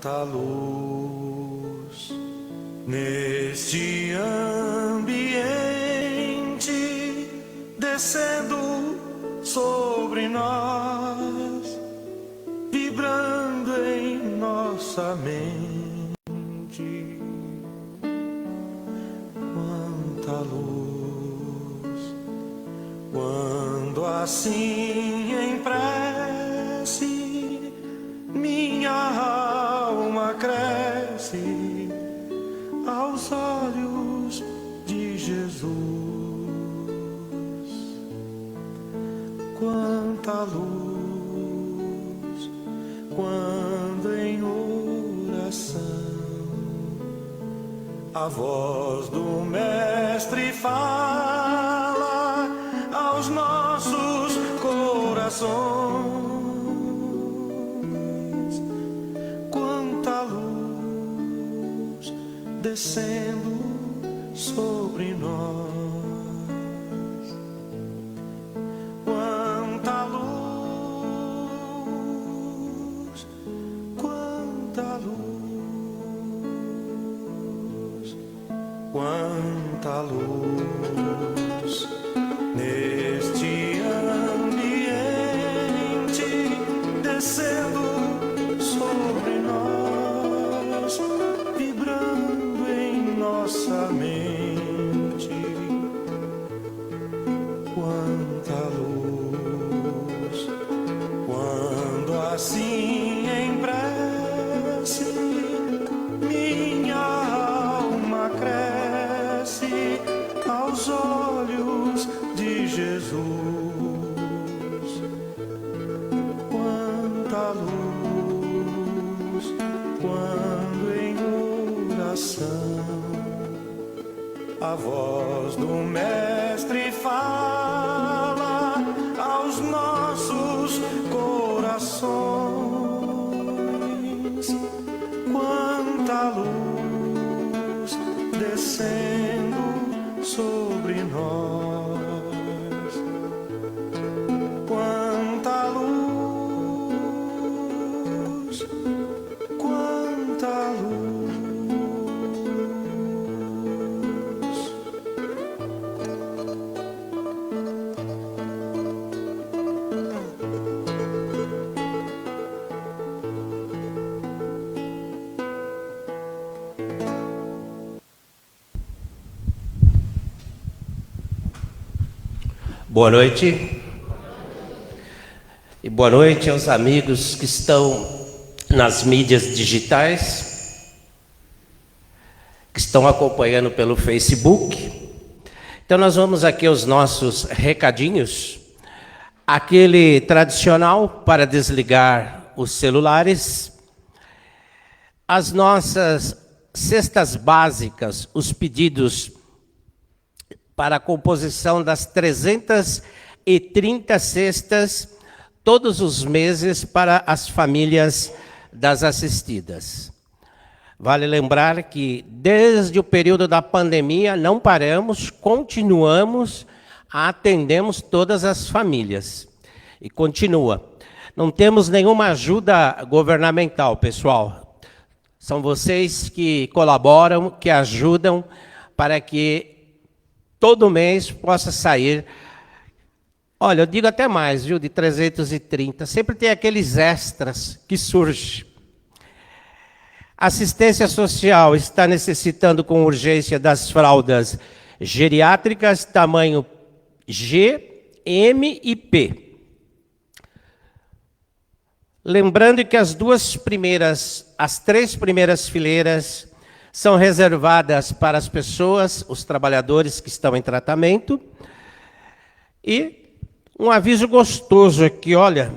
quanta luz neste ambiente descendo sobre nós, vibrando em nossa mente. Quanta luz, quando assim em prece minha alma cresce aos olhos de Jesus. Quanta luz, quando em oração a voz do Mestre fala aos nossos corações. Quanta luz descendo sobre nós. Quanta luz, quanta luz, quanta luz neste ambiente descendo sobre nós, vibrando em nossa mente. Quanta luz, quando assim em prece minha alma cresce aos olhos de Jesus. Quanta luz, quando em oração a voz do Mestre fala aos nossos corações. Quanta luz descendo sobre nós. Quanta luz, quanta luz. Boa noite. E boa noite aos amigos que estão nas mídias digitais, que estão acompanhando pelo Facebook. Então nós vamos aqui aos nossos recadinhos. Aquele tradicional para desligar os celulares. As nossas cestas básicas, os pedidos para a composição das 330 cestas todos os meses para as famílias das assistidas. Vale lembrar que desde o período da pandemia não paramos, continuamos, atendemos todas as famílias. E continua. Não temos nenhuma ajuda governamental, pessoal. São vocês que colaboram, que ajudam para que todo mês possa sair. Olha, eu digo até mais, viu, de 330. Sempre tem aqueles extras que surgem. Assistência social está necessitando com urgência das fraldas geriátricas, tamanho G, M e P. Lembrando que as três primeiras fileiras são reservadas para as pessoas, os trabalhadores que estão em tratamento. E um aviso gostoso aqui, olha,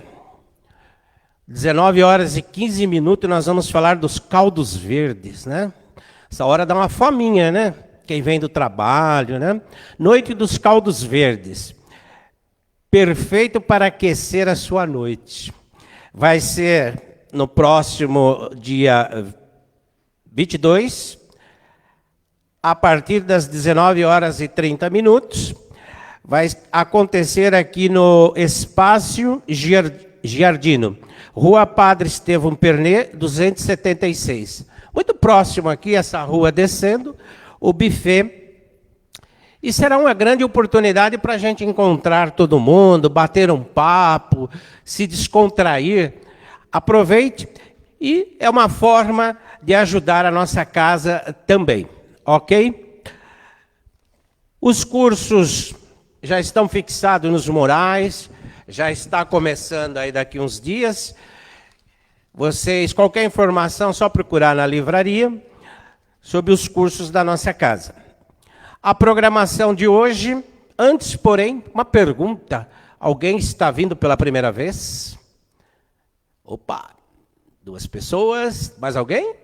19 horas e 15 minutos nós vamos falar dos caldos verdes, né? Essa hora dá uma fominha, né? Quem vem do trabalho, né? Noite dos caldos verdes. Perfeito para aquecer a sua noite. Vai ser no próximo dia 22, a partir das 19 horas e 30 minutos, vai acontecer aqui no Espaço Giardino, Rua Padre Estevão Pernet, 276. Muito próximo aqui, essa rua descendo, o buffet. E será uma grande oportunidade para a gente encontrar todo mundo, bater um papo, se descontrair. Aproveite, e é uma forma de ajudar a nossa casa também, ok? Os cursos já estão fixados nos murais, já está começando aí daqui uns dias. Vocês, qualquer informação, só procurar na livraria sobre os cursos da nossa casa. A programação de hoje, antes, porém, uma pergunta. Alguém está vindo pela primeira vez? Opa, 2 pessoas, mais alguém?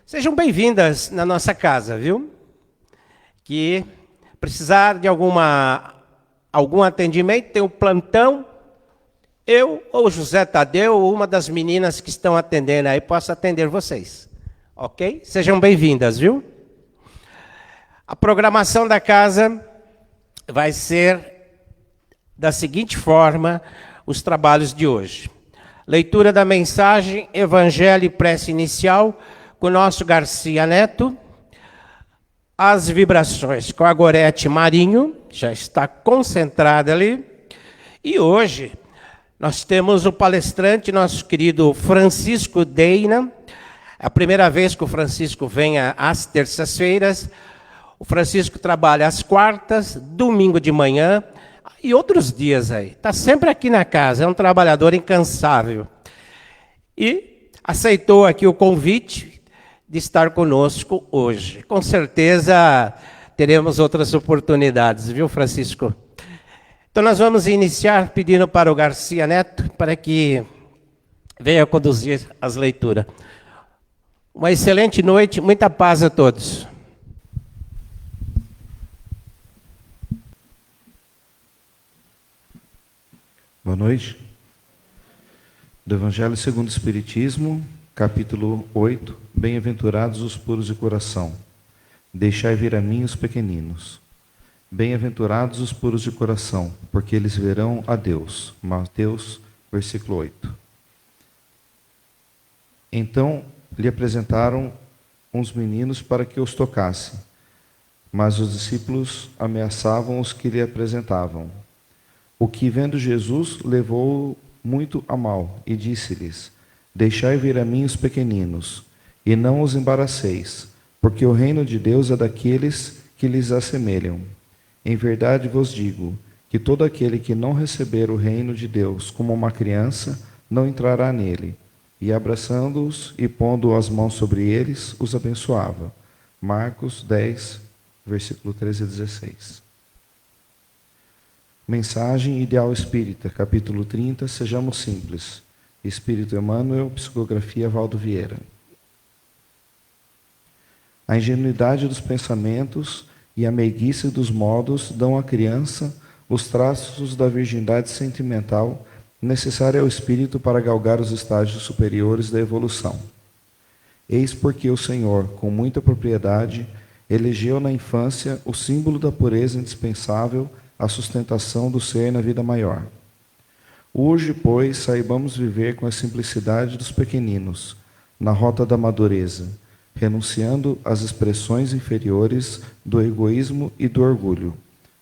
Sejam bem-vindas na nossa casa, viu? Que precisar de algum atendimento, tem o plantão, eu ou José Tadeu, ou uma das meninas que estão atendendo aí, posso atender vocês. Ok? Sejam bem-vindas, viu? A programação da casa vai ser da seguinte forma, os trabalhos de hoje. Leitura da mensagem, Evangelho e prece inicial, com o nosso Garcia Neto. As vibrações com a Gorete Marinho, já está concentrada ali. E hoje nós temos o palestrante, nosso querido Francisco Deina. É a primeira vez que o Francisco vem às terças-feiras. O Francisco trabalha às quartas, domingo de manhã e outros dias aí. Está sempre aqui na casa, é um trabalhador incansável. E aceitou aqui o convite de estar conosco hoje. Com certeza teremos outras oportunidades, viu, Francisco? Então nós vamos iniciar pedindo para o Garcia Neto para que venha conduzir as leituras. Uma excelente noite, muita paz a todos. Boa noite. Do Evangelho segundo o Espiritismo, capítulo 8. Bem-aventurados os puros de coração. Deixai vir a mim os pequeninos. Bem-aventurados os puros de coração, porque eles verão a Deus. Mateus, versículo 8. Então lhe apresentaram uns meninos para que os tocasse, mas os discípulos ameaçavam os que lhe apresentavam. O que, vendo Jesus, levou muito a mal, e disse-lhes: Deixai vir a mim os pequeninos, e não os embaraceis, porque o reino de Deus é daqueles que lhes assemelham. Em verdade vos digo, que todo aquele que não receber o reino de Deus como uma criança, não entrará nele. E abraçando-os e pondo as mãos sobre eles, os abençoava. Marcos 10, versículo 13 a 16. Mensagem Ideal Espírita, capítulo 30, Sejamos Simples. Espírito Emmanuel, psicografia Valdo Vieira. A ingenuidade dos pensamentos e a meiguice dos modos dão à criança os traços da virgindade sentimental necessária ao espírito para galgar os estágios superiores da evolução. Eis porque o Senhor, com muita propriedade, elegeu na infância o símbolo da pureza indispensável à sustentação do ser na vida maior. Hoje, pois, saibamos viver com a simplicidade dos pequeninos, na rota da madureza, renunciando às expressões inferiores do egoísmo e do orgulho,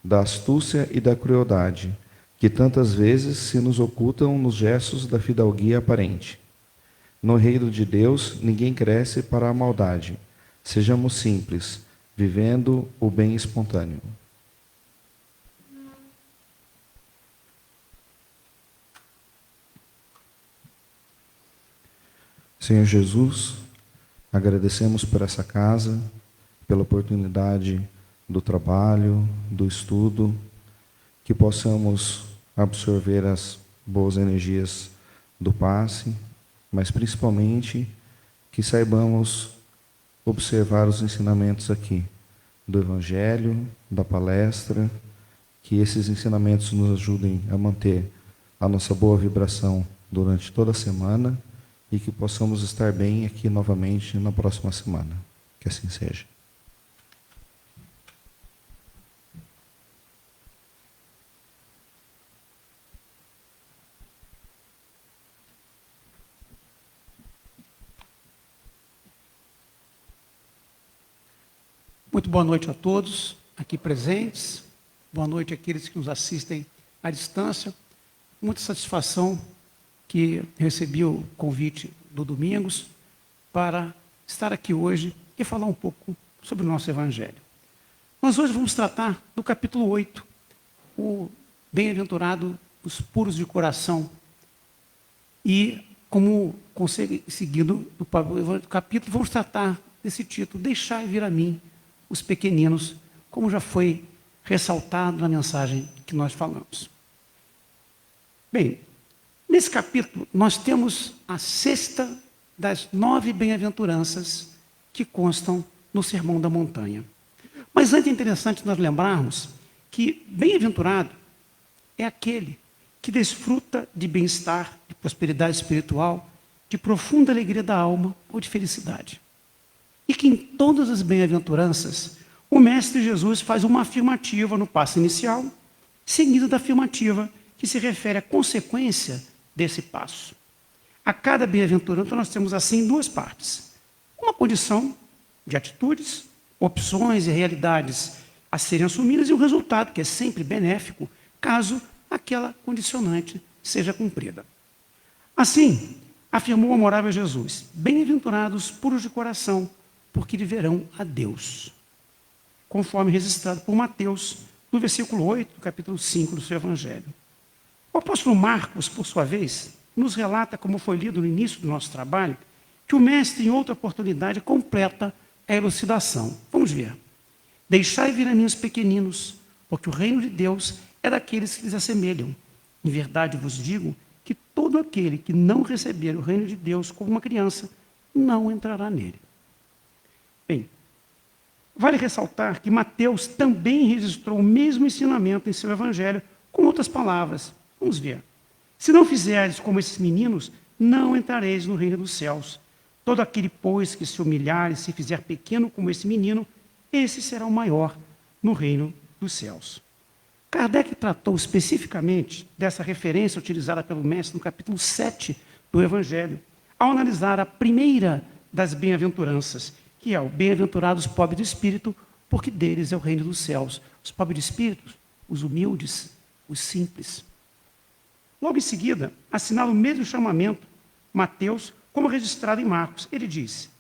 da astúcia e da crueldade, que tantas vezes se nos ocultam nos gestos da fidalguia aparente. No reino de Deus, ninguém cresce para a maldade. Sejamos simples, vivendo o bem espontâneo. Senhor Jesus, agradecemos por essa casa, pela oportunidade do trabalho, do estudo, que possamos absorver as boas energias do passe, mas principalmente que saibamos observar os ensinamentos aqui do Evangelho, da palestra, que esses ensinamentos nos ajudem a manter a nossa boa vibração durante toda a semana e que possamos estar bem aqui novamente na próxima semana. Que assim seja. Muito boa noite a todos aqui presentes. Boa noite àqueles que nos assistem à distância. Muita satisfação que recebi o convite do Domingos para estar aqui hoje e falar um pouco sobre o nosso Evangelho. Nós hoje vamos tratar do capítulo 8, o bem-aventurado os puros de coração. E, como seguindo do capítulo, vamos tratar desse título, Deixai vir a mim os pequeninos, como já foi ressaltado na mensagem que nós falamos. Bem, nesse capítulo nós temos a sexta das 9 bem-aventuranças que constam no Sermão da Montanha. Mas antes é interessante nós lembrarmos que bem-aventurado é aquele que desfruta de bem-estar, de prosperidade espiritual, de profunda alegria da alma ou de felicidade. E que em todas as bem-aventuranças, o Mestre Jesus faz uma afirmativa no passo inicial, seguida da afirmativa que se refere à consequência desse passo. A cada bem-aventurança nós temos assim 2 partes. Uma condição de atitudes, opções e realidades a serem assumidas e um resultado que é sempre benéfico, caso aquela condicionante seja cumprida. Assim, afirmou o amorável Jesus, bem-aventurados puros de coração, porque lhe verão a Deus. Conforme registrado por Mateus, no versículo 8, do capítulo 5 do seu Evangelho. O apóstolo Marcos, por sua vez, nos relata, como foi lido no início do nosso trabalho, que o mestre, em outra oportunidade, completa a elucidação. Vamos ver. Deixai vir a mim os pequeninos, porque o reino de Deus é daqueles que lhes assemelham. Em verdade vos digo que todo aquele que não receber o reino de Deus como uma criança, não entrará nele. Bem, vale ressaltar que Mateus também registrou o mesmo ensinamento em seu Evangelho, com outras palavras. Vamos ver. Se não fizerdes como esses meninos, não entrareis no reino dos céus. Todo aquele, pois, que se humilhar e se fizer pequeno como esse menino, esse será o maior no reino dos céus. Kardec tratou especificamente dessa referência utilizada pelo Mestre no capítulo 7 do Evangelho, ao analisar a primeira das bem-aventuranças, que é o bem-aventurados pobres de espírito, porque deles é o reino dos céus. Os pobres de espírito, os humildes, os simples. Logo em seguida, assinala o mesmo chamamento, Mateus, como registrado em Marcos. Ele disse,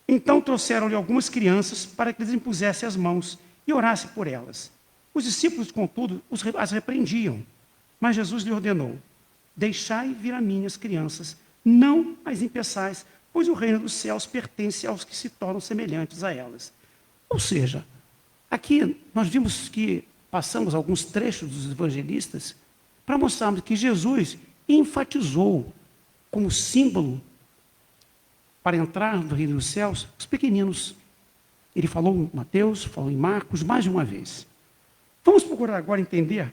então trouxeram-lhe algumas crianças para que lhes impusesse as mãos e orasse por elas. Os discípulos, contudo, as repreendiam, mas Jesus lhe ordenou, deixai vir a mim as crianças, não as impeçais, pois o reino dos céus pertence aos que se tornam semelhantes a elas. Ou seja, aqui nós vimos que passamos alguns trechos dos evangelistas para mostrarmos que Jesus enfatizou como símbolo para entrar no reino dos céus os pequeninos. Ele falou em Mateus, falou em Marcos, mais de uma vez. Vamos procurar agora entender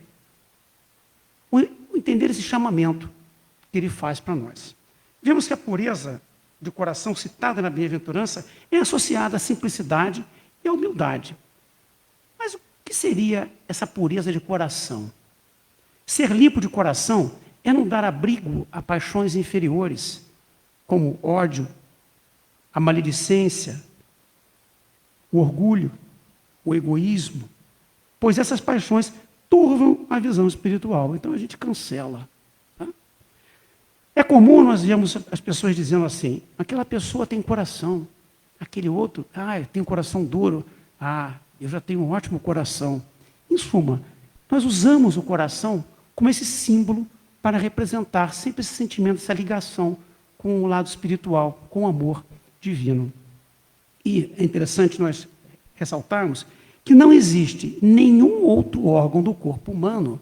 esse chamamento que ele faz para nós. Vemos que a pureza de coração citada na bem-aventurança é associada à simplicidade e à humildade. Mas o que seria essa pureza de coração? Ser limpo de coração é não dar abrigo a paixões inferiores, como ódio, a maledicência, o orgulho, o egoísmo, pois essas paixões turvam a visão espiritual. Então a gente cancela. Tá? É comum nós vermos as pessoas dizendo assim, aquela pessoa tem coração, aquele outro, tem um coração duro, eu já tenho um ótimo coração. Em suma, nós usamos o coração como esse símbolo para representar sempre esse sentimento, essa ligação com o lado espiritual, com o amor divino. E é interessante nós ressaltarmos que não existe nenhum outro órgão do corpo humano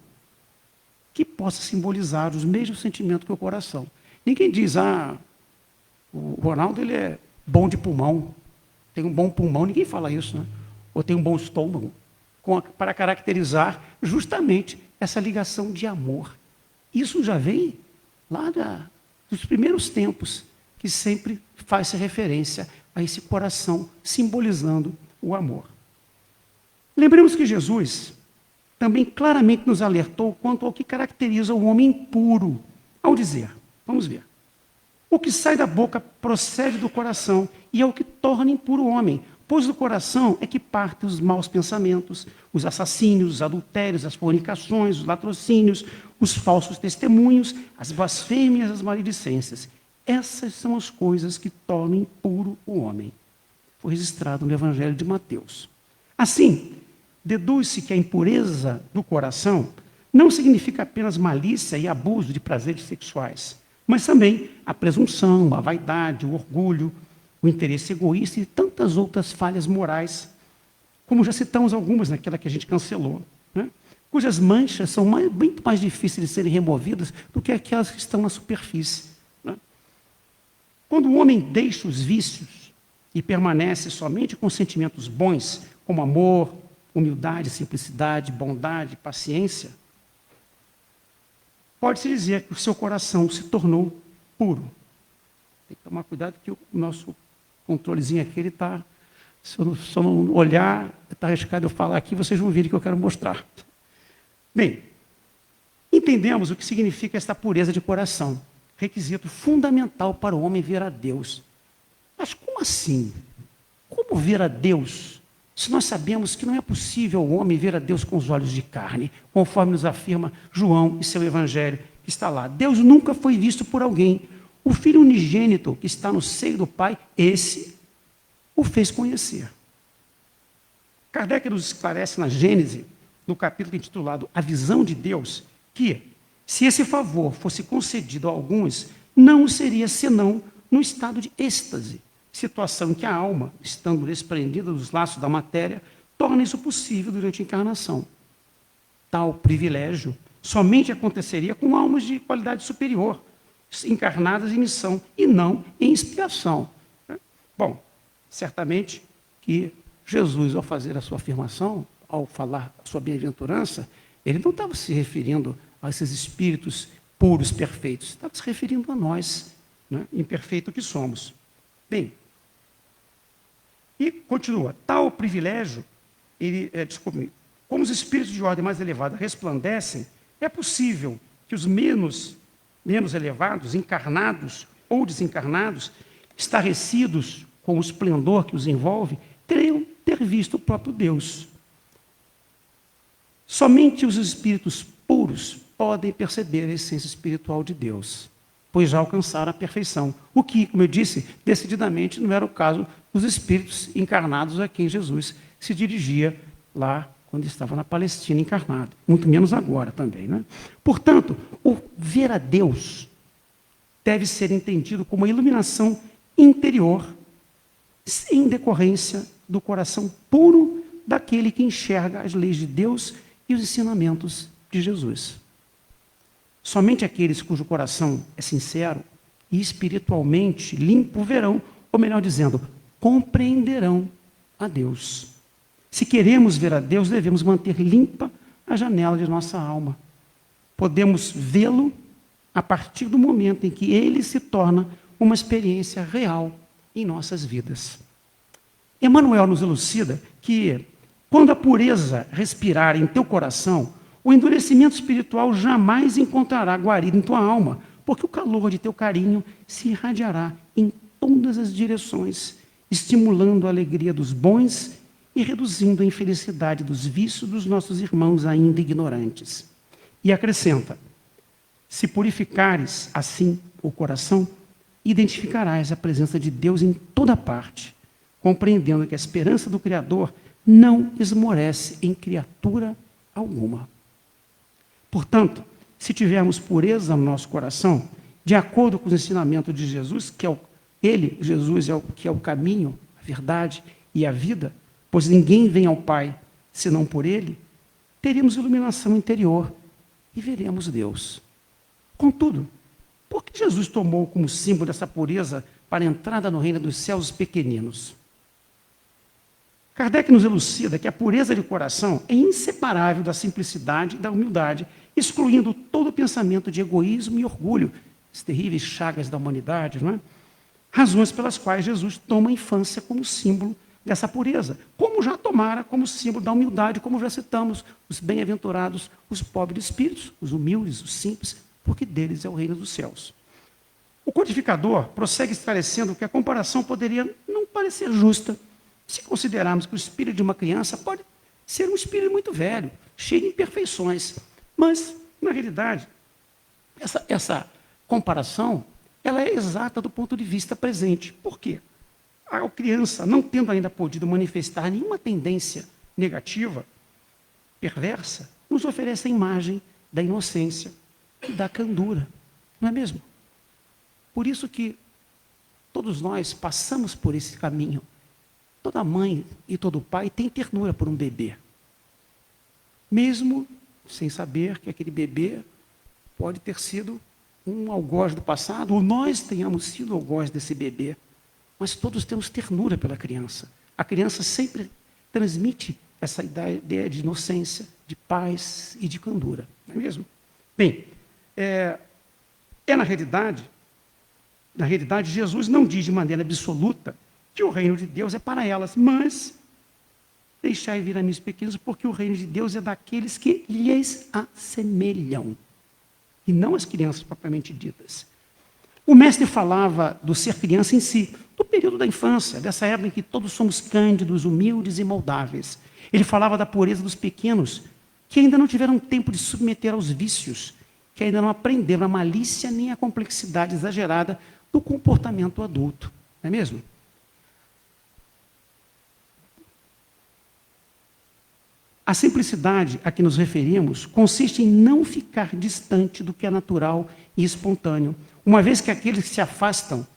que possa simbolizar os mesmos sentimentos que o coração. Ninguém diz, o Ronaldo ele é bom de pulmão, tem um bom pulmão, ninguém fala isso, né? Ou tem um bom estômago, para caracterizar justamente essa ligação de amor. Isso já vem lá dos primeiros tempos, que sempre faz referência a esse coração simbolizando o amor. Lembremos que Jesus também claramente nos alertou quanto ao que caracteriza o homem impuro, ao dizer, vamos ver, O que sai da boca procede do coração e é o que torna impuro o homem, pois do coração é que partem os maus pensamentos, os assassínios, os adultérios, as fornicações, os latrocínios, os falsos testemunhos, as blasfêmias, as maledicências. Essas são as coisas que tornam impuro o homem. Foi registrado no Evangelho de Mateus. Assim, deduz-se que a impureza do coração não significa apenas malícia e abuso de prazeres sexuais, mas também a presunção, a vaidade, o orgulho, o interesse egoísta e tantas outras falhas morais, como já citamos algumas naquela que a gente cancelou, né? Cujas manchas são muito mais difíceis de serem removidas do que aquelas que estão na superfície, né? Quando o homem deixa os vícios e permanece somente com sentimentos bons, como amor, humildade, simplicidade, bondade, paciência, pode-se dizer que o seu coração se tornou puro. Tem que tomar cuidado que o nosso controlezinho aqui, ele está, se eu não olhar, está arriscado eu falar aqui, vocês vão ver o que eu quero mostrar. Bem, entendemos o que significa esta pureza de coração, requisito fundamental para o homem ver a Deus. Mas como assim? Como ver a Deus, se nós sabemos que não é possível o homem ver a Deus com os olhos de carne, conforme nos afirma João e seu evangelho, que está lá. Deus nunca foi visto por alguém. O Filho unigênito que está no seio do Pai, esse o fez conhecer. Kardec nos esclarece na Gênese, no capítulo intitulado A Visão de Deus, que, se esse favor fosse concedido a alguns, não seria senão no estado de êxtase, situação em que a alma, estando desprendida dos laços da matéria, torna isso possível durante a encarnação. Tal privilégio somente aconteceria com almas de qualidade superior, encarnadas em missão e não em expiação. Bom, certamente que Jesus, ao fazer a sua afirmação, ao falar a sua bem-aventurança, ele não estava se referindo a esses espíritos puros, perfeitos, estava se referindo a nós, né, imperfeito que somos. Bem, e continua, tal privilégio, como os espíritos de ordem mais elevada resplandecem, é possível que os menos elevados, encarnados ou desencarnados, estarrecidos com o esplendor que os envolve, teriam ter visto o próprio Deus. Somente os espíritos puros podem perceber a essência espiritual de Deus, pois já alcançaram a perfeição. O que, como eu disse, decididamente não era o caso dos espíritos encarnados a quem Jesus se dirigia lá quando estava na Palestina encarnado, muito menos agora também, né? Portanto, o ver a Deus deve ser entendido como uma iluminação interior, em decorrência do coração puro daquele que enxerga as leis de Deus e os ensinamentos de Jesus. Somente aqueles cujo coração é sincero e espiritualmente limpo verão, ou melhor dizendo, compreenderão a Deus. Se queremos ver a Deus, devemos manter limpa a janela de nossa alma. Podemos vê-lo a partir do momento em que ele se torna uma experiência real em nossas vidas. Emmanuel nos elucida que, quando a pureza respirar em teu coração, o endurecimento espiritual jamais encontrará guarida em tua alma, porque o calor de teu carinho se irradiará em todas as direções, estimulando a alegria dos bons e reduzindo a infelicidade dos vícios dos nossos irmãos ainda ignorantes. E acrescenta, se purificares assim o coração, identificarás a presença de Deus em toda parte, compreendendo que a esperança do Criador não esmorece em criatura alguma. Portanto, se tivermos pureza no nosso coração, de acordo com os ensinamentos de Jesus, que Jesus é o caminho, a verdade e a vida, pois ninguém vem ao Pai senão por Ele, teremos iluminação interior e veremos Deus. Contudo, por que Jesus tomou como símbolo dessa pureza para a entrada no reino dos céus os pequeninos? Kardec nos elucida que a pureza de coração é inseparável da simplicidade e da humildade, excluindo todo pensamento de egoísmo e orgulho, as terríveis chagas da humanidade, não é? Razões pelas quais Jesus toma a infância como símbolo dessa pureza, como já tomara como símbolo da humildade, como já citamos, os bem-aventurados, os pobres de espíritos, os humildes, os simples, porque deles é o reino dos céus. O codificador prossegue esclarecendo que a comparação poderia não parecer justa se considerarmos que o espírito de uma criança pode ser um espírito muito velho, cheio de imperfeições. Mas, na realidade, essa comparação ela é exata do ponto de vista presente. Por quê? A criança, não tendo ainda podido manifestar nenhuma tendência negativa, perversa, nos oferece a imagem da inocência e da candura. Não é mesmo? Por isso que todos nós passamos por esse caminho. Toda mãe e todo pai tem ternura por um bebê. Mesmo sem saber que aquele bebê pode ter sido um algoz do passado, ou nós tenhamos sido algoz desse bebê. Mas todos temos ternura pela criança. A criança sempre transmite essa ideia de inocência, de paz e de candura. Não é mesmo? Bem, na realidade, Jesus não diz de maneira absoluta que o reino de Deus é para elas, mas deixai vir a mim os pequenos, porque o reino de Deus é daqueles que lhes assemelham, e não as crianças propriamente ditas. O mestre falava do ser criança em si, do período da infância, dessa época em que todos somos cândidos, humildes e moldáveis. Ele falava da pureza dos pequenos, que ainda não tiveram tempo de submeter aos vícios, que ainda não aprenderam a malícia nem a complexidade exagerada do comportamento adulto. Não é mesmo? A simplicidade a que nos referimos consiste em não ficar distante do que é natural e espontâneo, uma vez que aqueles que se afastam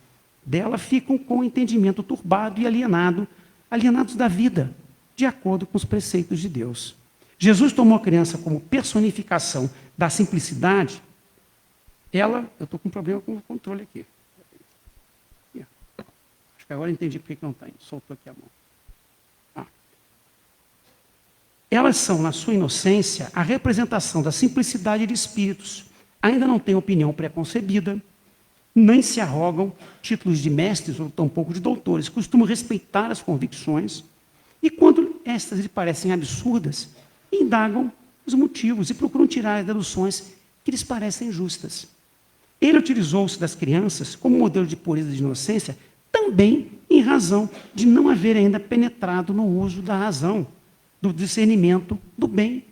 dela ficam com o entendimento turbado e alienados da vida, de acordo com os preceitos de Deus. Jesus tomou a criança como personificação da simplicidade. Eu estou com um problema com o controle aqui. Acho que agora eu entendi por que não está indo. Soltou aqui a mão. Elas são, na sua inocência, a representação da simplicidade de espíritos. Ainda não têm opinião preconcebida, nem se arrogam títulos de mestres ou tampouco de doutores. Costumam respeitar as convicções e, quando estas lhe parecem absurdas, indagam os motivos e procuram tirar as deduções que lhes parecem justas. Ele utilizou-se das crianças como modelo de pureza e de inocência também em razão de não haver ainda penetrado no uso da razão, do discernimento do bem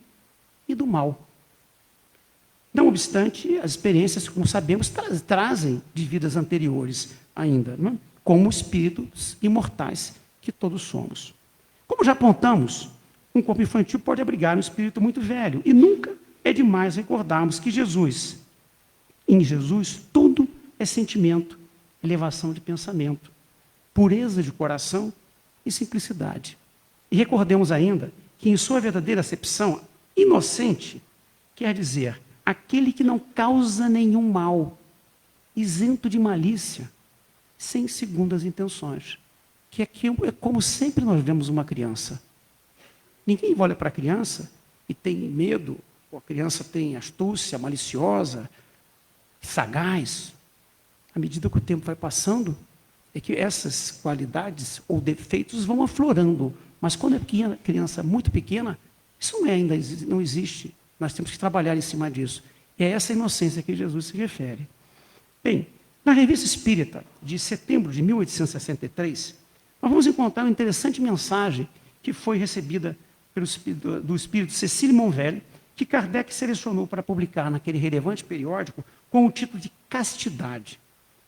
e do mal. Não obstante, as experiências, como sabemos, trazem de vidas anteriores ainda, não é? Como espíritos imortais que todos somos. Como já apontamos, um corpo infantil pode abrigar um espírito muito velho, e nunca é demais recordarmos que em Jesus, tudo é sentimento, elevação de pensamento, pureza de coração e simplicidade. E recordemos ainda que, em sua verdadeira acepção, inocente quer dizer aquele que não causa nenhum mal, isento de malícia, sem segundas intenções. Que é como sempre nós vemos uma criança. Ninguém olha para a criança e tem medo, ou a criança tem astúcia, maliciosa, sagaz. À medida que o tempo vai passando, é que essas qualidades ou defeitos vão aflorando. Mas quando é criança muito pequena, isso ainda não existe. Nós temos que trabalhar em cima disso. É essa inocência que Jesus se refere. Bem, na Revista Espírita, de setembro de 1863, nós vamos encontrar uma interessante mensagem que foi recebida do espírito Cecília Monvel, que Kardec selecionou para publicar naquele relevante periódico com o título de Castidade,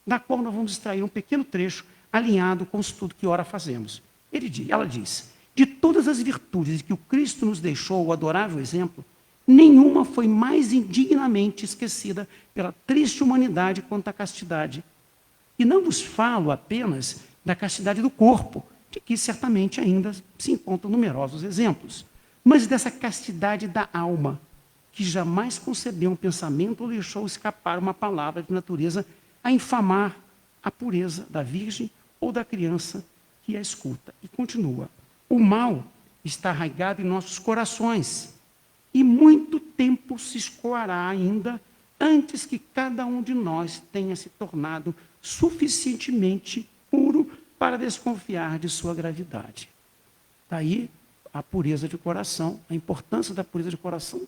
da qual nós vamos extrair um pequeno trecho alinhado com o estudo que ora fazemos. Ela diz: de todas as virtudes que o Cristo nos deixou, o adorável exemplo, nenhuma foi mais indignamente esquecida pela triste humanidade quanto a castidade. E não vos falo apenas da castidade do corpo, de que certamente ainda se encontram numerosos exemplos, mas dessa castidade da alma, que jamais concebeu um pensamento ou deixou escapar uma palavra de natureza a infamar a pureza da virgem ou da criança que a escuta. E continua: o mal está arraigado em nossos corações, e muito tempo se escoará ainda antes que cada um de nós tenha se tornado suficientemente puro para desconfiar de sua gravidade. Daí a pureza de coração, a importância da pureza de coração,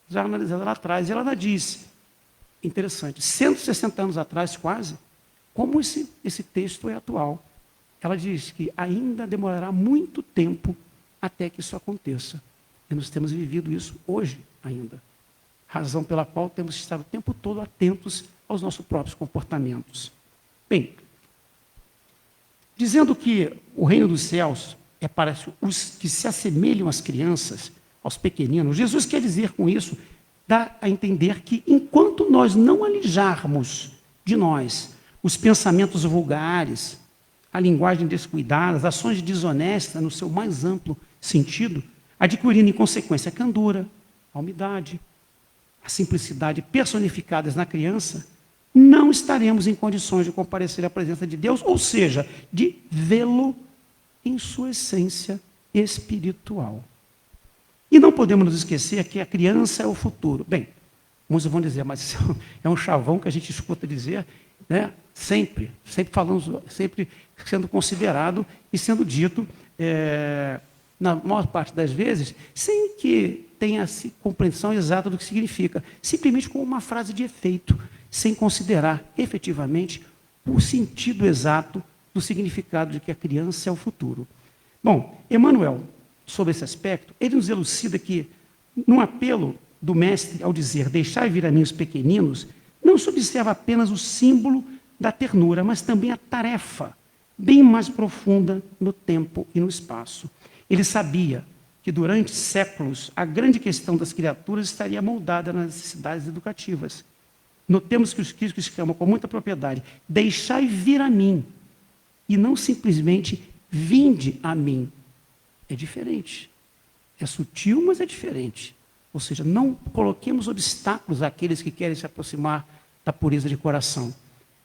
já analisada lá atrás. E ela diz, interessante, 160 anos atrás quase, como esse texto é atual. Ela diz que ainda demorará muito tempo até que isso aconteça. E nós temos vivido isso hoje ainda. Razão pela qual temos que estar o tempo todo atentos aos nossos próprios comportamentos. Bem, dizendo que o reino dos céus é para os que se assemelham às crianças, aos pequeninos, Jesus quer dizer com isso, dá a entender que enquanto nós não alijarmos de nós os pensamentos vulgares, a linguagem descuidada, as ações desonestas no seu mais amplo sentido, adquirindo em consequência a candura, a humildade, a simplicidade personificadas na criança, não estaremos em condições de comparecer à presença de Deus, ou seja, de vê-lo em sua essência espiritual. E não podemos nos esquecer que a criança é o futuro. Bem, uns vão dizer, mas isso é um chavão que a gente escuta dizer, né? Sempre falando, sempre sendo considerado e sendo dito, na maior parte das vezes, sem que tenha compreensão exata do que significa, simplesmente com uma frase de efeito, sem considerar efetivamente o sentido exato do significado de que a criança é o futuro. Bom, Emmanuel, sobre esse aspecto, ele nos elucida que, no apelo do mestre ao dizer deixai vir a mim os pequeninos, não se observa apenas o símbolo da ternura, mas também a tarefa, bem mais profunda no tempo e no espaço. Ele sabia que durante séculos a grande questão das criaturas estaria moldada nas necessidades educativas. Notemos que os críticos exclamam com muita propriedade, deixai vir a mim, e não simplesmente vinde a mim. É diferente. É sutil, mas é diferente. Ou seja, não coloquemos obstáculos àqueles que querem se aproximar da pureza de coração.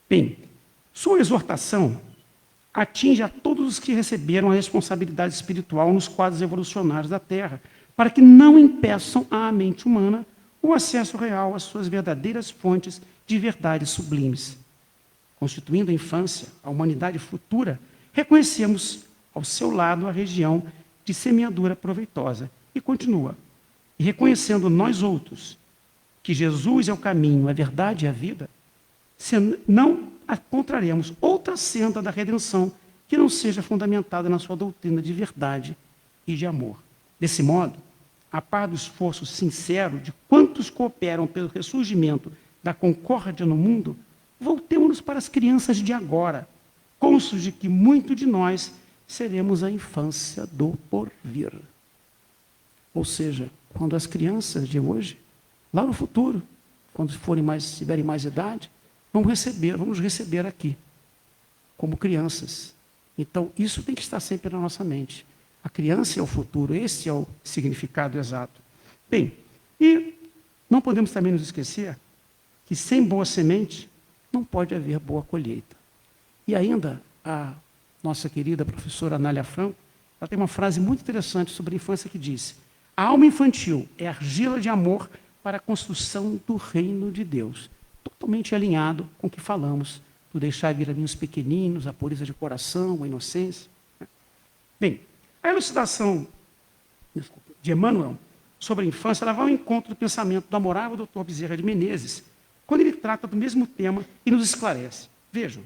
Bem, sua exortação atinge a todos os que receberam a responsabilidade espiritual nos quadros evolucionários da Terra, para que não impeçam à mente humana o acesso real às suas verdadeiras fontes de verdades sublimes. Constituindo a infância, a humanidade futura, reconhecemos ao seu lado a região de semeadura proveitosa. E continua. E reconhecendo nós outros que Jesus é o caminho, a verdade e a vida, se não encontraremos outra senda da redenção que não seja fundamentada na sua doutrina de verdade e de amor. Desse modo, a par do esforço sincero de quantos cooperam pelo ressurgimento da concórdia no mundo, voltemos-nos para as crianças de agora, cônscios de que muito de nós seremos a infância do porvir. Ou seja, quando as crianças de hoje, lá no futuro, quando tiverem mais idade, vamos receber aqui, como crianças. Então, isso tem que estar sempre na nossa mente. A criança é o futuro, esse é o significado exato. Bem, e não podemos também nos esquecer que sem boa semente não pode haver boa colheita. E ainda a nossa querida professora Anália Franco, ela tem uma frase muito interessante sobre a infância que diz: a alma infantil é argila de amor para a construção do reino de Deus. Totalmente alinhado com o que falamos, do deixar vir a mim os pequeninos, a pureza de coração, a inocência. Bem, a elucidação de Emmanuel sobre a infância, ela vai ao encontro do pensamento do amorável Dr. Bezerra de Menezes, quando ele trata do mesmo tema e nos esclarece. Vejam,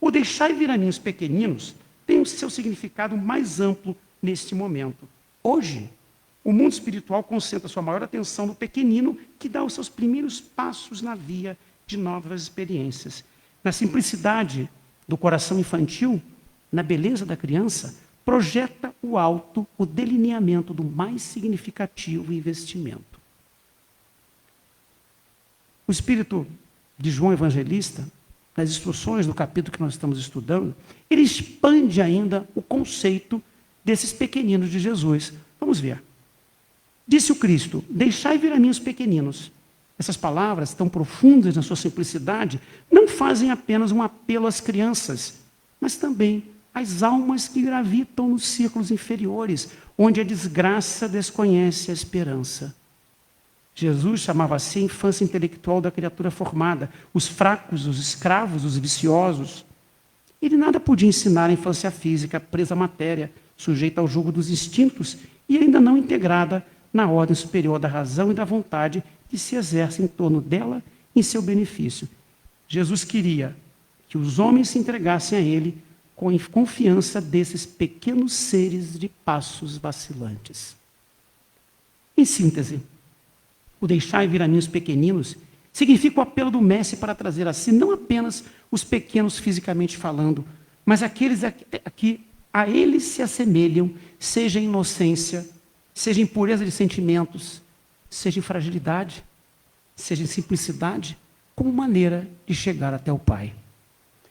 o deixar vir a mim os pequeninos tem o seu significado mais amplo neste momento. Hoje, o mundo espiritual concentra sua maior atenção no pequenino que dá os seus primeiros passos na via de novas experiências. Na simplicidade do coração infantil, na beleza da criança, projeta o alto, o delineamento do mais significativo investimento. O espírito de João Evangelista, nas instruções do capítulo que nós estamos estudando, ele expande ainda o conceito desses pequeninos de Jesus. Vamos ver. Disse o Cristo, deixai vir a mim os pequeninos. Essas palavras, tão profundas na sua simplicidade, não fazem apenas um apelo às crianças, mas também às almas que gravitam nos círculos inferiores, onde a desgraça desconhece a esperança. Jesus chamava assim a infância intelectual da criatura formada, os fracos, os escravos, os viciosos. Ele nada podia ensinar a infância física, presa à matéria, sujeita ao jugo dos instintos e ainda não integrada na ordem superior da razão e da vontade que se exerce em torno dela em seu benefício. Jesus queria que que os homens se entregassem a ele com a confiança desses pequenos seres de passos vacilantes. Em síntese, o deixai vir a mim os pequeninos significa o apelo do mestre para trazer a si não apenas os pequenos fisicamente falando, mas aqueles a que a eles se assemelham, seja em inocência, seja em pureza de sentimentos, seja em fragilidade, seja em simplicidade, como maneira de chegar até o Pai.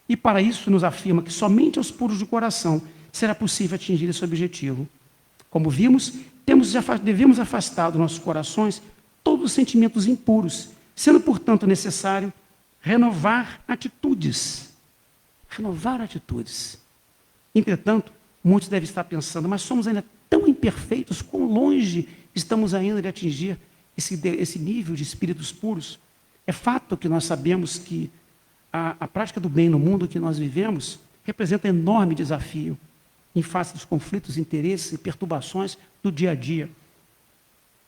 E para isso nos afirma que somente aos puros de coração será possível atingir esse objetivo. Como vimos, devemos afastar dos nossos corações todos os sentimentos impuros, sendo, portanto, necessário renovar atitudes. Renovar atitudes. Entretanto, muitos devem estar pensando, mas somos ainda tão imperfeitos, quão longe estamos ainda de atingir esse nível de espíritos puros. É fato que nós sabemos que a prática do bem no mundo que nós vivemos representa um enorme desafio em face dos conflitos, interesses e perturbações do dia a dia.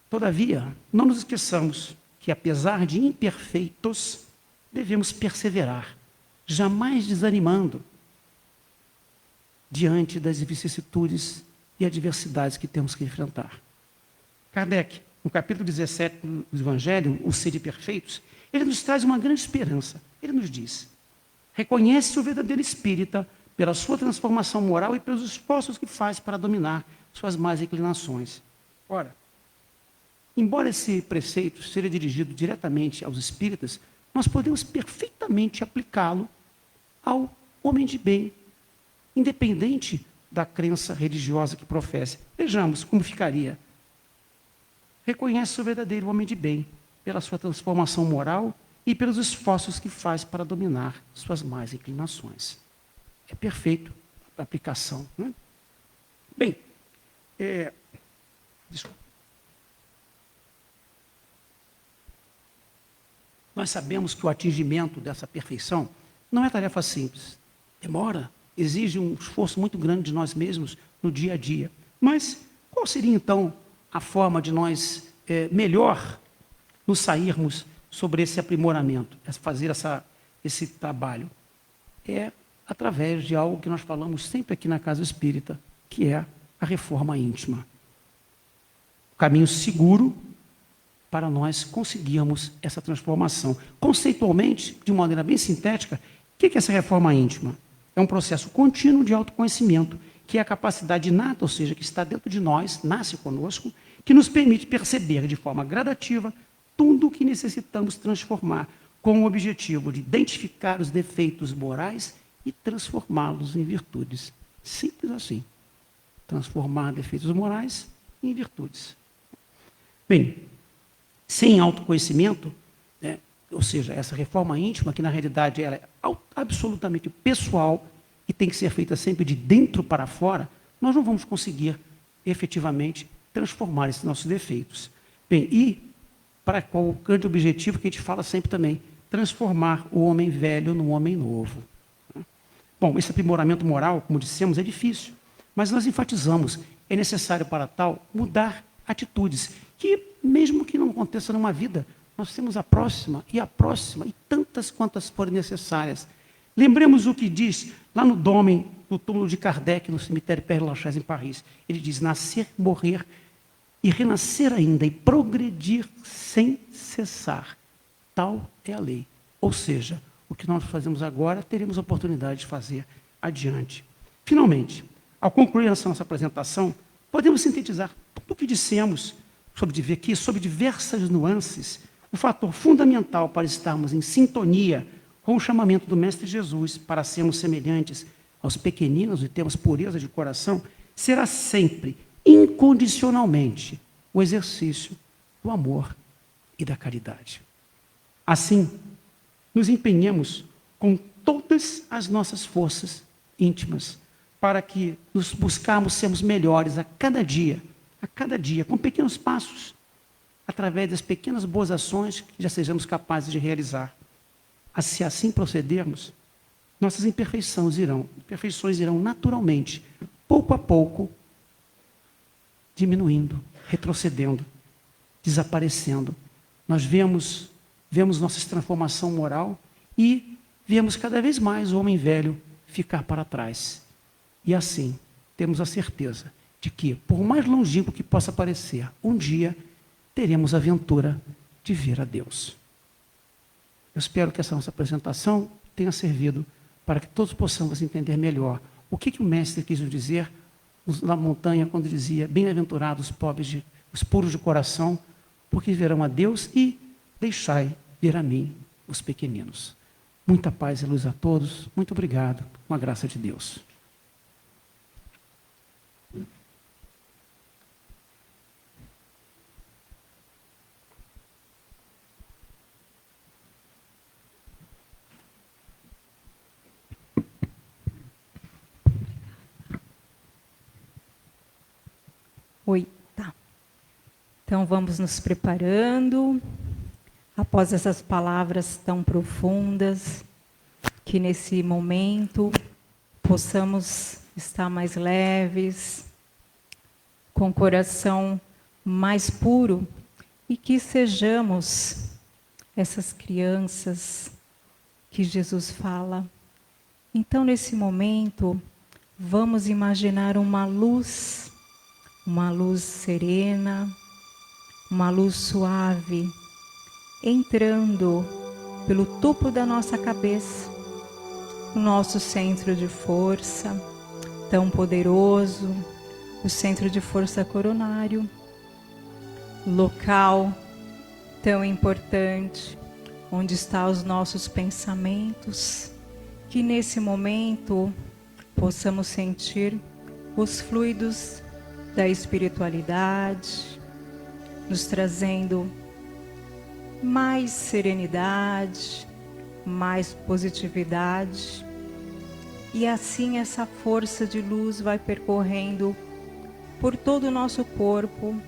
Todavia, não nos esqueçamos que, apesar de imperfeitos, devemos perseverar, jamais desanimando diante das vicissitudes e adversidades que temos que enfrentar. Kardec, no capítulo 17 do Evangelho, O Sede Perfeitos, ele nos traz uma grande esperança. Ele nos diz: reconhece o verdadeiro espírita pela sua transformação moral e pelos esforços que faz para dominar suas más inclinações. Ora, embora esse preceito seja dirigido diretamente aos espíritas, nós podemos perfeitamente aplicá-lo ao homem de bem, independente da crença religiosa que professa. Vejamos como ficaria. Reconhece o verdadeiro homem de bem pela sua transformação moral e pelos esforços que faz para dominar suas más inclinações. É perfeito a aplicação. Né? Bem, desculpa. Nós sabemos que o atingimento dessa perfeição não é tarefa simples. Demora, exige um esforço muito grande de nós mesmos no dia a dia. Mas qual seria, então, a forma de nós melhor nos sairmos sobre esse aprimoramento, fazer esse trabalho? É através de algo que nós falamos sempre aqui na Casa Espírita, que é a reforma íntima. O caminho seguro para nós conseguirmos essa transformação. Conceitualmente, de uma maneira bem sintética, o que é essa reforma íntima? É um processo contínuo de autoconhecimento, que é a capacidade inata, ou seja, que está dentro de nós, nasce conosco, que nos permite perceber de forma gradativa tudo o que necessitamos transformar, com o objetivo de identificar os defeitos morais e transformá-los em virtudes. Simples assim. Transformar defeitos morais em virtudes. Bem, sem autoconhecimento, né, ou seja, essa reforma íntima, que na realidade ela é absolutamente pessoal e tem que ser feita sempre de dentro para fora, nós não vamos conseguir efetivamente transformar esses nossos defeitos. Bem, e para qual o grande objetivo que a gente fala sempre também, transformar o homem velho num homem novo. Bom, esse aprimoramento moral, como dissemos, é difícil, mas nós enfatizamos, é necessário para tal mudar atitudes, que mesmo que não aconteça numa vida, nós temos a próxima e tantas quantas forem necessárias. Lembremos o que diz lá no Dômen, no túmulo de Kardec, no cemitério Père-Lachaise, em Paris. Ele diz: nascer, morrer e renascer ainda e progredir sem cessar. Tal é a lei. Ou seja, o que nós fazemos agora, teremos a oportunidade de fazer adiante. Finalmente, ao concluir essa nossa apresentação, podemos sintetizar tudo o que dissemos sobre diversas nuances. O fator fundamental para estarmos em sintonia com o chamamento do Mestre Jesus para sermos semelhantes aos pequeninos e termos pureza de coração, será sempre, incondicionalmente, o exercício do amor e da caridade. Assim, nos empenhemos com todas as nossas forças íntimas para que nos buscarmos sermos melhores a cada dia, com pequenos passos, através das pequenas boas ações que já sejamos capazes de realizar. Se assim procedermos, nossas imperfeições irão naturalmente, pouco a pouco, diminuindo, retrocedendo, desaparecendo. Nós vemos nossa transformação moral e vemos cada vez mais o homem velho ficar para trás. E assim, temos a certeza de que, por mais longínquo que possa parecer, um dia teremos a aventura de ver a Deus. Eu espero que essa nossa apresentação tenha servido para que todos possamos entender melhor o que o Mestre quis nos dizer na montanha, quando dizia: bem-aventurados os pobres, os puros de coração, porque verão a Deus, e deixai vir a mim os pequeninos. Muita paz e luz a todos. Muito obrigado, com a graça de Deus. Oi, tá. Então vamos nos preparando, após essas palavras tão profundas, que nesse momento possamos estar mais leves, com o coração mais puro, e que sejamos essas crianças que Jesus fala. Então, nesse momento, vamos imaginar uma luz serena, uma luz suave, entrando pelo topo da nossa cabeça, o nosso centro de força, tão poderoso, o centro de força coronário, local tão importante, onde estão os nossos pensamentos, que nesse momento possamos sentir os fluidos da espiritualidade, nos trazendo mais serenidade, mais positividade, e assim essa força de luz vai percorrendo por todo o nosso corpo,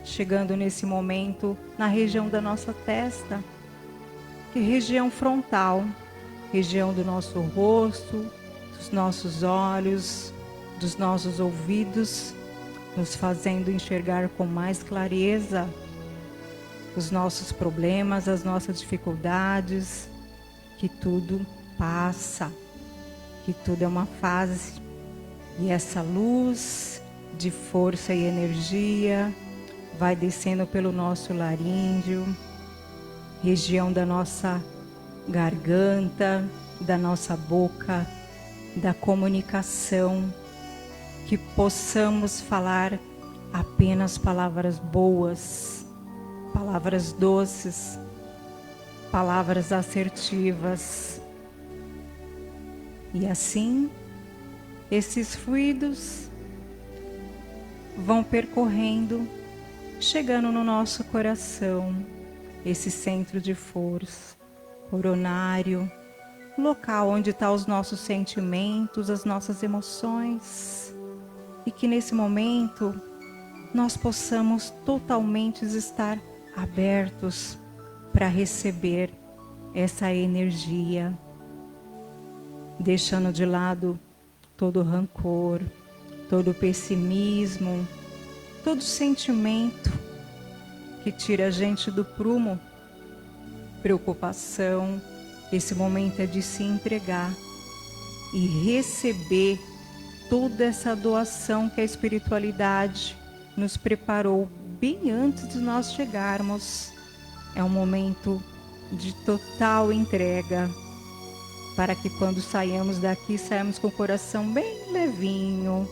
chegando nesse momento na região da nossa testa, que é região frontal, região do nosso rosto, dos nossos olhos, dos nossos ouvidos, nos fazendo enxergar com mais clareza os nossos problemas, as nossas dificuldades, que tudo passa, que tudo é uma fase. E essa luz de força e energia vai descendo pelo nosso laríngeo, região da nossa garganta, da nossa boca, da comunicação, que possamos falar apenas palavras boas, palavras doces, palavras assertivas. E assim, esses fluidos vão percorrendo, chegando no nosso coração, esse centro de força coronário, local onde estão os nossos sentimentos, as nossas emoções. E que nesse momento nós possamos totalmente estar abertos para receber essa energia, deixando de lado todo o rancor, todo o pessimismo, todo sentimento que tira a gente do prumo, preocupação. Esse momento é de se entregar e receber toda essa doação que a espiritualidade nos preparou bem antes de nós chegarmos. É um momento de total entrega, para que quando saímos daqui, saímos com o coração bem levinho.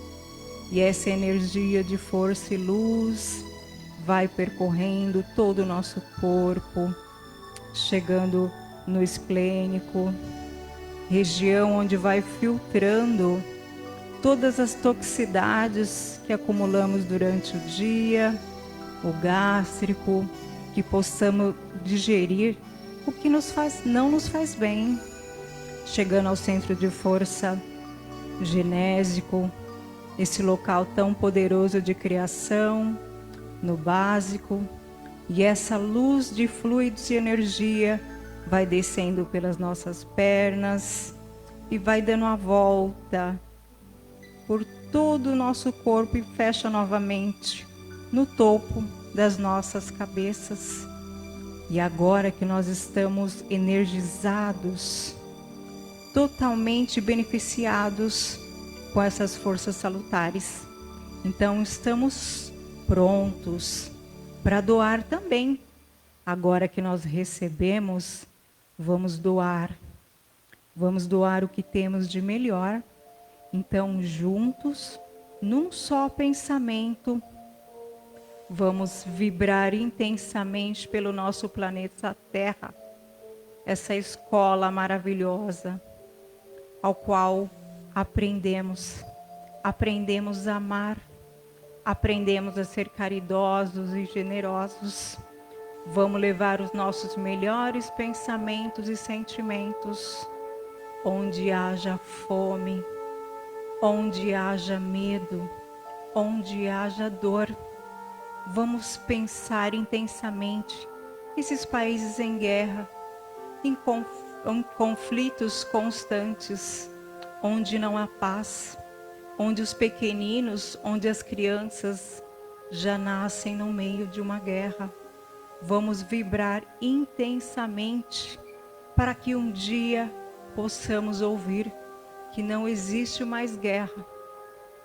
E essa energia de força e luz vai percorrendo todo o nosso corpo, chegando no esplênico, região onde vai filtrando todas as toxicidades que acumulamos durante o dia, o gástrico, que possamos digerir o que não nos faz bem, chegando ao centro de força genésico, esse local tão poderoso de criação, no básico, e essa luz de fluidos e energia vai descendo pelas nossas pernas e vai dando a volta por todo o nosso corpo e fecha novamente no topo das nossas cabeças. E agora que nós estamos energizados, totalmente beneficiados com essas forças salutares. Então, estamos prontos para doar também. Agora que nós recebemos, vamos doar. Vamos doar o que temos de melhor. Então, juntos, num só pensamento, vamos vibrar intensamente pelo nosso planeta Terra, essa escola maravilhosa, ao qual aprendemos a amar, aprendemos a ser caridosos e generosos. Vamos levar os nossos melhores pensamentos e sentimentos onde haja fome, onde haja medo, onde haja dor. Vamos pensar intensamente esses países em guerra, em conflitos constantes, onde não há paz, onde os pequeninos, onde as crianças já nascem no meio de uma guerra. Vamos vibrar intensamente para que um dia possamos ouvir que não existe mais guerra,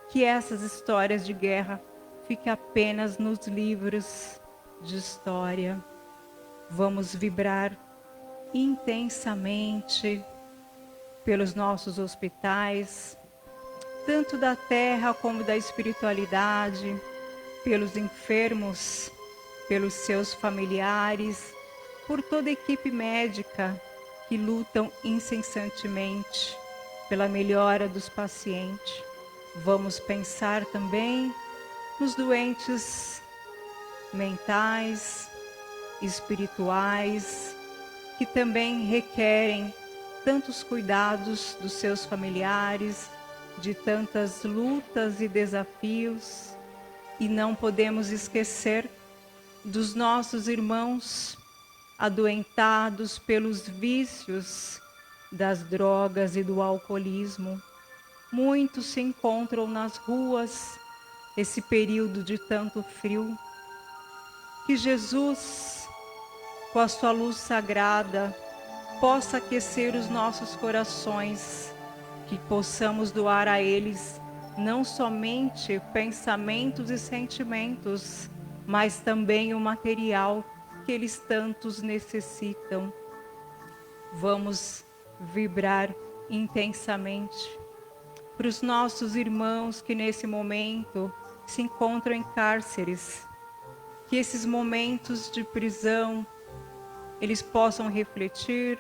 que essas histórias de guerra fiquem apenas nos livros de história. Vamos vibrar intensamente pelos nossos hospitais, tanto da terra como da espiritualidade, pelos enfermos, pelos seus familiares, por toda a equipe médica que lutam incessantemente pela melhora dos pacientes. Vamos pensar também nos doentes mentais, espirituais, que também requerem tantos cuidados dos seus familiares, de tantas lutas e desafios. E não podemos esquecer dos nossos irmãos adoentados pelos vícios das drogas e do alcoolismo. Muitos se encontram nas ruas, esse período de tanto frio. Que Jesus, com a sua luz sagrada, possa aquecer os nossos corações, que possamos doar a eles não somente pensamentos e sentimentos, mas também o material que eles tantos necessitam. Vamos vibrar intensamente para os nossos irmãos que nesse momento se encontram em cárceres, que esses momentos de prisão eles possam refletir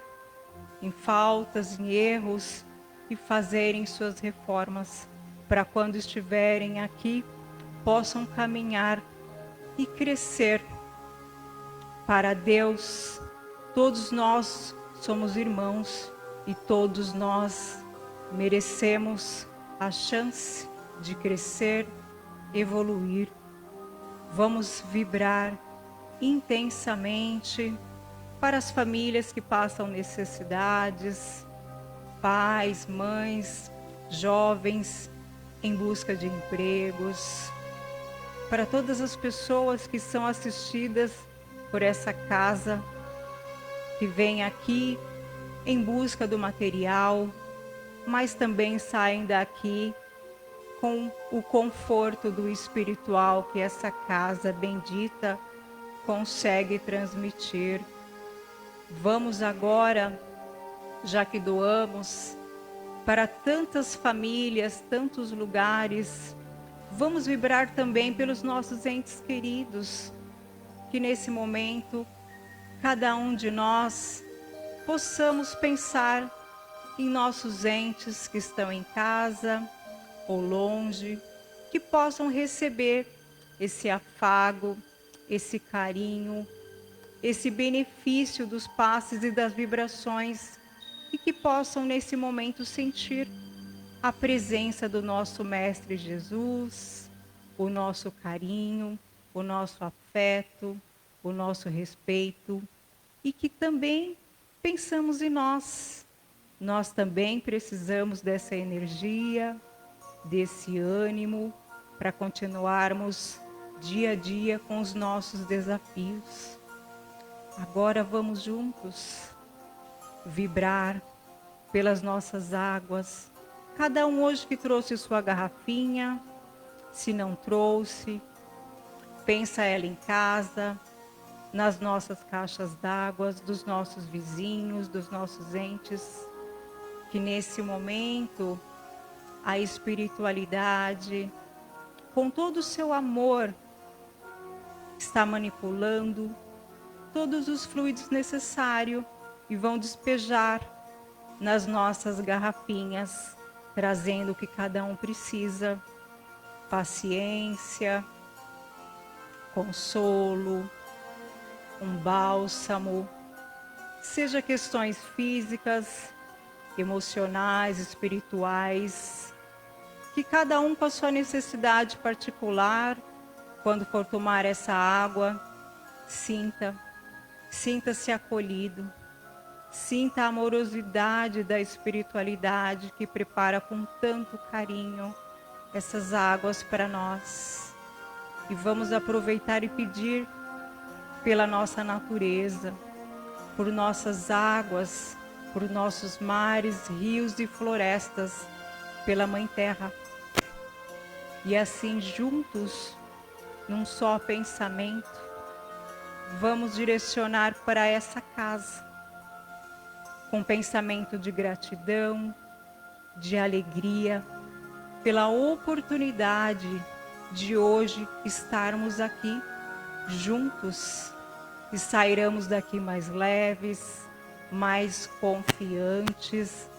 em faltas, em erros e fazerem suas reformas, para quando estiverem aqui possam caminhar e crescer para Deus. Todos nós somos irmãos e todos nós merecemos a chance de crescer, evoluir. Vamos vibrar intensamente para as famílias que passam necessidades, pais, mães, jovens em busca de empregos, para todas as pessoas que são assistidas por essa casa, que vêm aqui em busca do material, mas também saem daqui com o conforto do espiritual que essa casa bendita consegue transmitir. Vamos agora, já que doamos para tantas famílias, tantos lugares, vamos vibrar também pelos nossos entes queridos, que nesse momento, cada um de nós, possamos pensar em nossos entes que estão em casa ou longe, que possam receber esse afago, esse carinho, esse benefício dos passes e das vibrações, e que possam nesse momento sentir a presença do nosso Mestre Jesus, o nosso carinho, o nosso afeto, o nosso respeito, e que também pensamos em nós. Nós também precisamos dessa energia, desse ânimo, para continuarmos dia a dia com os nossos desafios. Agora vamos juntos vibrar pelas nossas águas. Cada um hoje que trouxe sua garrafinha, se não trouxe, pensa ela em casa, nas nossas caixas d'água, dos nossos vizinhos, dos nossos entes, que nesse momento a espiritualidade, com todo o seu amor, está manipulando todos os fluidos necessários e vão despejar nas nossas garrafinhas, trazendo o que cada um precisa: paciência, consolo, um bálsamo, seja questões físicas, emocionais, espirituais, que cada um com a sua necessidade particular, quando for tomar essa água, sinta-se acolhido, sinta a amorosidade da espiritualidade que prepara com tanto carinho essas águas para nós. E vamos aproveitar e pedir pela nossa natureza, por nossas águas, por nossos mares, rios e florestas, pela Mãe Terra. E assim juntos, num só pensamento, vamos direcionar para essa casa, com pensamento de gratidão, de alegria, pela oportunidade de hoje estarmos aqui juntos e sairemos daqui mais leves, mais confiantes,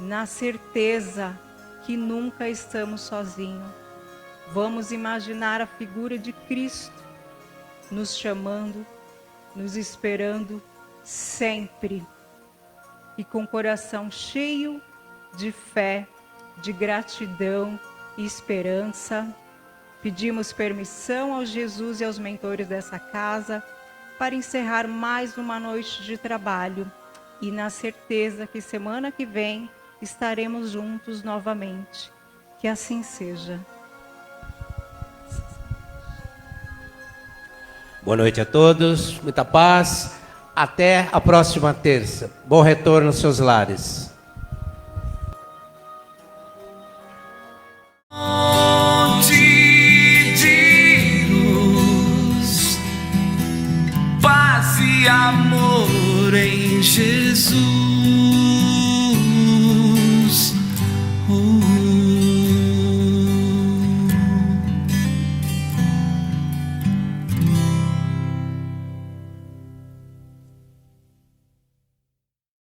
na certeza que nunca estamos sozinhos. Vamos imaginar a figura de Cristo nos chamando, nos esperando sempre. E com o coração cheio de fé, de gratidão e esperança, pedimos permissão ao Jesus e aos mentores dessa casa para encerrar mais uma noite de trabalho e na certeza que semana que vem estaremos juntos novamente. Que assim seja. Boa noite a todos, muita paz. Até a próxima terça. Bom retorno aos seus lares. De luz, paz e amor em Jesus.